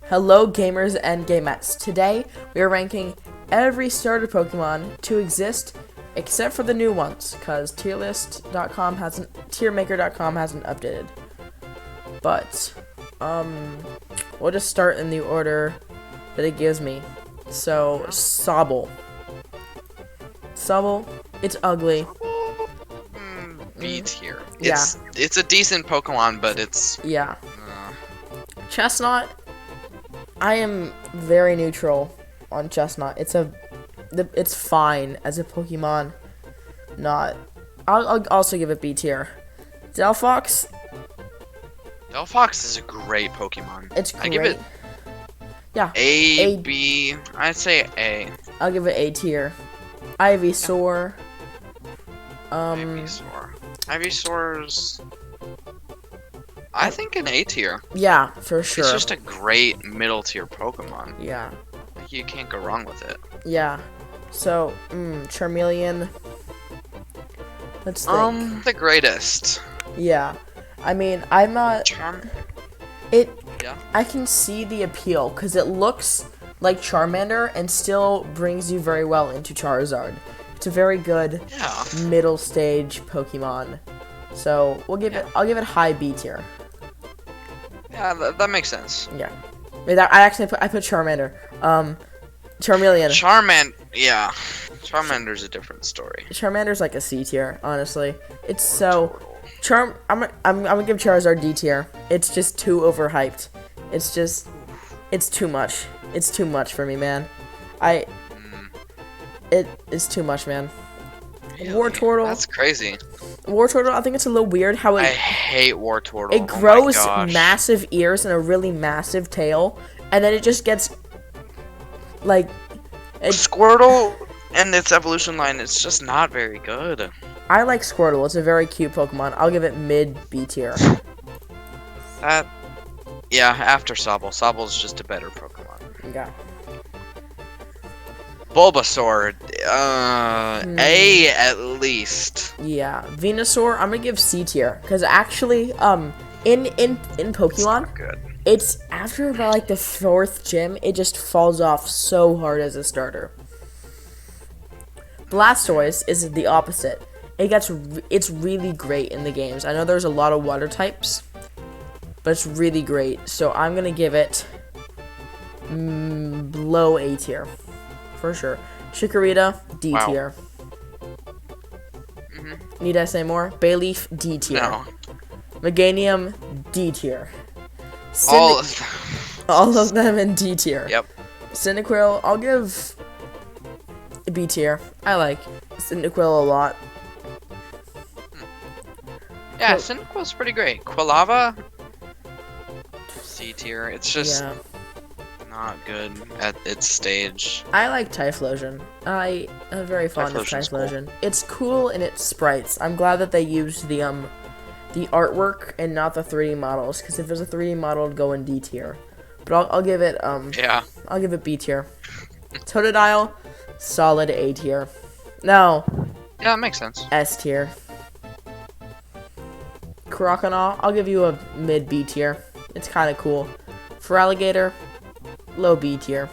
Hello gamers and gamettes. Today we are ranking every starter Pokemon to exist except for the new ones, because tiermaker.com hasn't updated. But we'll just start in the order that it gives me. So Sobble, it's ugly. B tier. Yeah. It's a decent Pokemon, but it's Chestnut, I am very neutral on Chestnut. It's fine as a Pokemon. I'll also give it B tier. Delphox. Delphox is a great Pokemon. It's great. I give it B. I'd say A. I'll give it A tier. Ivysaur. Ivysaur's, I think, an A tier. Yeah, for sure. It's just a great middle tier Pokemon. Yeah. You can't go wrong with it. Yeah. So, Charmeleon. Let's think. The greatest. Yeah. I mean, I'm not. Yeah. I can see the appeal because it looks like Charmander and still brings you very well into Charizard. It's a very good middle stage Pokemon. So I'll give it high B tier. Yeah, that makes sense. Yeah. I put Charmander. Charmeleon. Charmander's a different story. Charmander's like a C tier, honestly. It's so I'm gonna give Charizard D tier. It's just too overhyped. It's too much. It's too much for me, man. It is too much, man. Really? Wartortle. That's crazy. Wartortle, I think it's a little weird how I hate Wartortle. It grows massive ears and a really massive tail, and then it just gets like Squirtle and its evolution line. It's just not very good. I like Squirtle. It's a very cute Pokemon. I'll give it mid B tier. After Sobble. Sobble's just a better Pokemon. Yeah. Bulbasaur, A at least. Yeah, Venusaur, I'm gonna give C tier because actually, in Pokemon, it's after about like the 4th gym, it just falls off so hard as a starter. Blastoise is the opposite. It's really great in the games. I know there's a lot of water types, but it's really great. So I'm gonna give it low A tier. For sure. Chikorita, D tier. Need I say more? Bayleaf, D tier. No. Meganium, D tier. All of them. All of them in D tier. Yep. Cyndaquil, I'll give a B tier. I like Cyndaquil a lot. Yeah, Cyndaquil's pretty great. Quilava, C tier. It's just not good at its stage. I like Typhlosion. I am very fond of Typhlosion. Cool. It's cool in its sprites. I'm glad that they used the artwork and not the 3D models, because if it was a 3D model, it'd go in D tier. But I'll give it I'll give it B tier. Totodile, solid A tier. No. Yeah, that makes sense. S tier. Croconaw, I'll give you a mid B tier. It's kind of cool. Feraligatr, low B tier.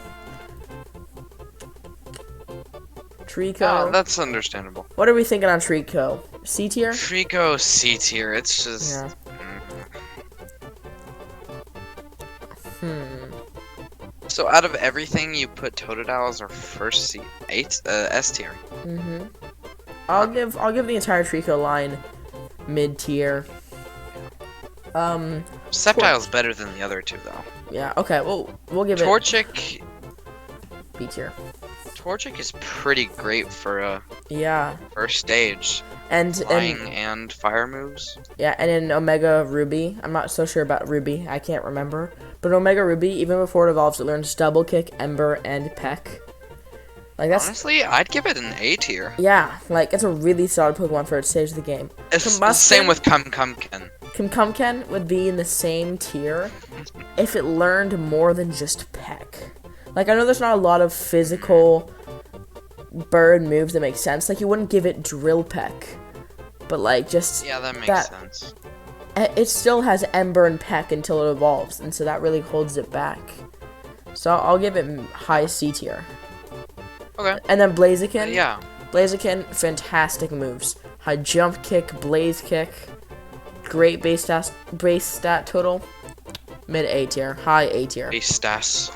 Trico. That's understandable. What are we thinking on Trico? C tier? Trico, C tier. It's just. So out of everything, you put Totodile as our first S tier. I'll give the entire Trico line mid tier. Sceptile's better than the other two, though. Yeah. Okay. Well, we'll give Torchic. B tier. Torchic is pretty great for a first stage. And flying and fire moves. Yeah, and in Omega Ruby, I'm not so sure about Ruby. I can't remember. But Omega Ruby, even before it evolves, it learns Double Kick, Ember, and Peck. Like that's honestly, I'd give it an A tier. Yeah, like it's a really solid Pokemon for its stage of the game. It's the same with Kumkumken. Kumkumken would be in the same tier if it learned more than just Peck. Like, I know there's not a lot of physical bird moves that make sense. Like, you wouldn't give it Drill Peck. But, like, just... Yeah, that makes sense. It still has Ember and Peck until it evolves, and so that really holds it back. So I'll give it high C tier. Okay. And then Blaziken. Yeah. Blaziken, fantastic moves. High jump kick, blaze kick, great base stat total. Mid A tier, high A tier. Base stats.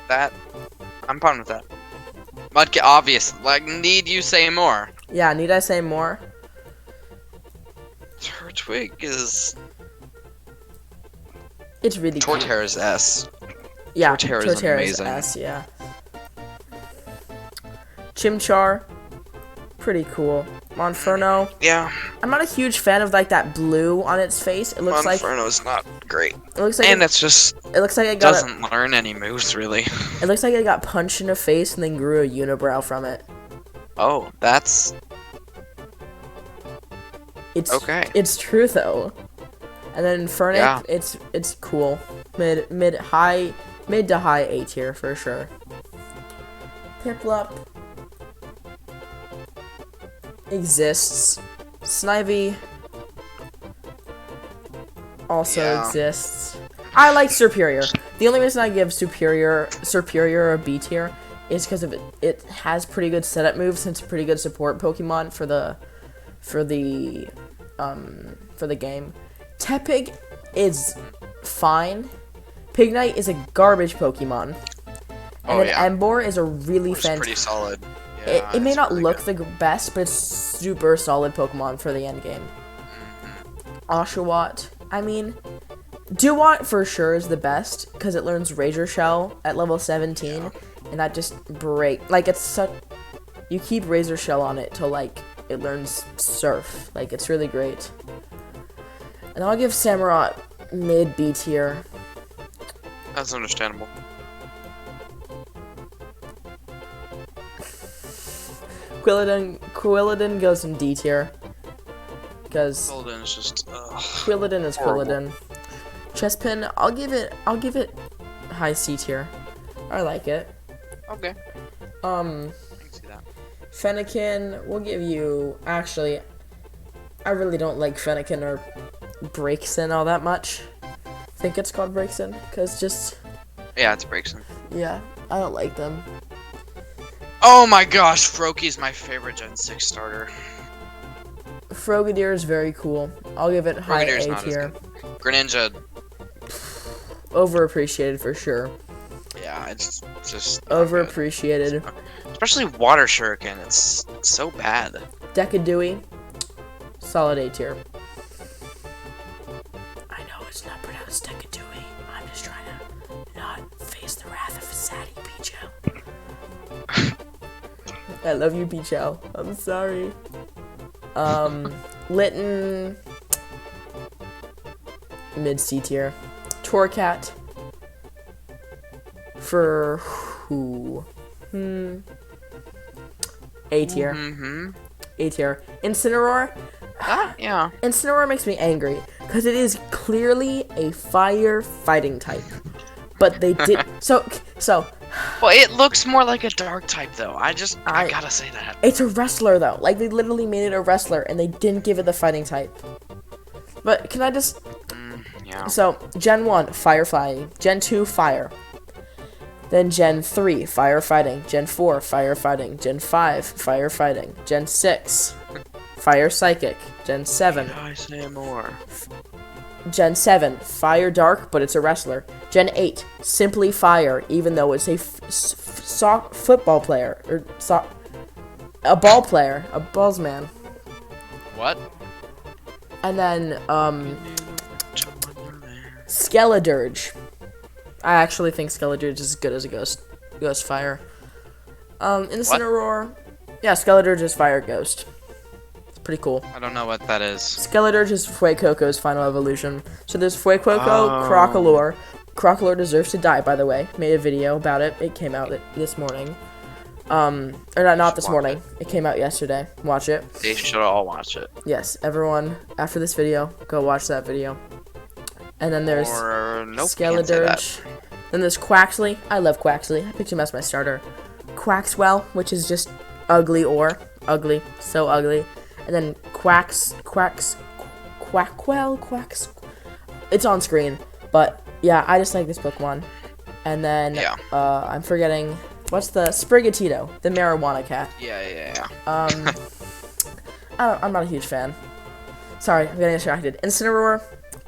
That, I'm fine with that. Mudkip, obvious. Like, need you say more? Yeah, need I say more? Turtwig is... It's really cool. Torterra's S. Yeah, Torterra's amazing. S, yeah. Chimchar, pretty cool. Monferno, Yeah. I'm not a huge fan of like that blue on its face. It looks like Monferno's not great. it looks like And it's just it looks like it got doesn't learn any moves really. it looks like it got punched in the face and then grew a unibrow from it. Oh, that's It's okay. It's true though. And then Fernic, Yeah. it's cool. Mid to high A tier for sure. Piplup exists. Snivy also exists. I like Superior. The only reason I give Superior a B tier is because of it has pretty good setup moves and it's a pretty good support Pokemon for the game. Tepig is fine. Pignite is a garbage Pokemon. And then Emboar is a really It's fantastic. pretty solid. Yeah, It may it's not really look good. the best, but it's super solid Pokemon for the end game. Oshawott, I mean, Duat for sure is the best because it learns Razor Shell at level 17, and that just it's such. You keep Razor Shell on it till like it learns Surf, like it's really great. And I'll give Samurott mid B tier. That's understandable. Quilladin goes in D tier. Because Golden is just Quilladin is horrible. Quilladin. Chespin, I'll give it high C tier. I like it. Okay. I can see that. Fennekin, we'll give you actually I really don't like Fennekin or Braixen all that much. I think it's called Braixen, because just Yeah, it's Braixen. yeah, I don't like them. Oh my gosh, Froakie's my favorite Gen 6 starter. Frogadier is very cool. I'll give it high Frogadier's A not as tier. Greninja, Overappreciated for sure. yeah, it's just not good. Overappreciated. Especially Water Shuriken, it's so bad. Decadewey, solid A tier. I know it's not pronounced Decadewey. I'm just trying to not face the wrath of Sadie Picho. I love you, Picho. I'm sorry. Litten, mid C tier. Torcat, for who? A tier. A tier. Incineroar. Yeah. Incineroar makes me angry because it is clearly a fire fighting type, but they did so. Well, it looks more like a dark type though. I gotta say that. It's a wrestler though. Like they literally made it a wrestler and they didn't give it the fighting type. But can I just? Yeah. So Gen 1 fire fighting, Gen 2 fire. Then Gen 3 fire fighting, Gen 4 fire fighting, Gen 5 fire fighting, Gen 6 fire psychic, Gen 7 I say more. Gen 7, Fire Dark, but it's a wrestler. Gen 8, Simply Fire, even though it's a football player. Or a ball player. A balls man. What? And then, Skeledirge. I actually think Skeledirge is as good as a ghost fire. Incineroar. Yeah, Skeledirge is Fire Ghost. Pretty cool. I don't know what that is. Skeledirge is Fuecoco's final evolution. So there's Fuecoco, Crocolore. Crocolore deserves to die, by the way. Made a video about it. It came out this morning. Or not this morning. It came out yesterday. Watch it. They should all watch it. Yes, everyone, after this video, go watch that video. And then there's Skeledirge. Then there's Quaxley. I love Quaxley. I picked him as my starter. Quaxwell, which is just ugly ugly. So ugly. And then Quackwell. It's on screen. But yeah, I just like this Pokemon. And then Yeah. I'm forgetting what's the Sprigatito, the marijuana cat. Yeah. I'm not a huge fan. Sorry, I'm getting distracted. Incineroar,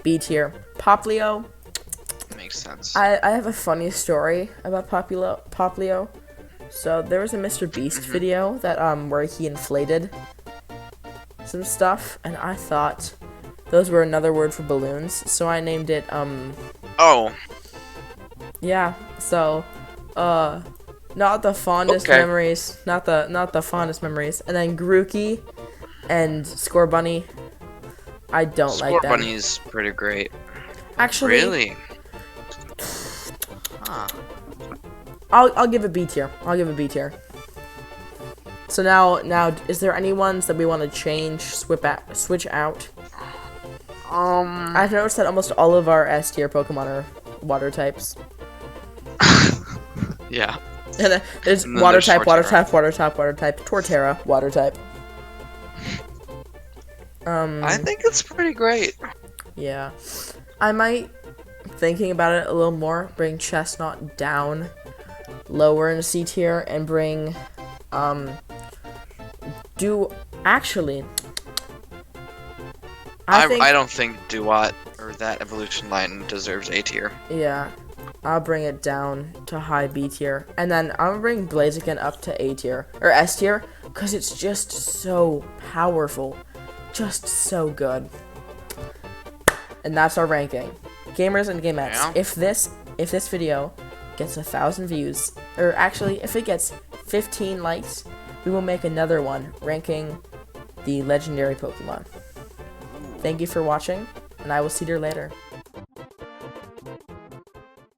B tier. Poplio. Makes sense. I have a funny story about Poplio. So there was a Mr. Beast video that where he inflated some stuff, and I thought those were another word for balloons, so I named it Oh. yeah. So not the fondest Okay. memories, not the fondest memories. And then Grookey and Scorbunny, I don't like them. Scorbunny's pretty great. Actually, Really? Huh. I'll give it B tier. I'll give it B tier. So now, is there any ones that we want to change, switch out? I've noticed that almost all of our S tier Pokemon are water types. Yeah. And then there's And then water there's type, water Torterra. type, water type, water type. Torterra, water type. I think it's pretty great. Yeah. I might, thinking about it a little more, bring Chestnut down lower in C tier and bring, actually, I don't think Duat or that evolution line deserves A tier. yeah, I'll bring it down to high B tier. And then I'm gonna bring Blaziken up to A tier, or S tier, because it's just so powerful. Just so good. And that's our ranking. Gamers and gamettes, Yeah. if this video gets 1,000 views, or actually, if it gets 15 likes, we will make another one ranking the legendary Pokemon. Thank you for watching, and I will see you later.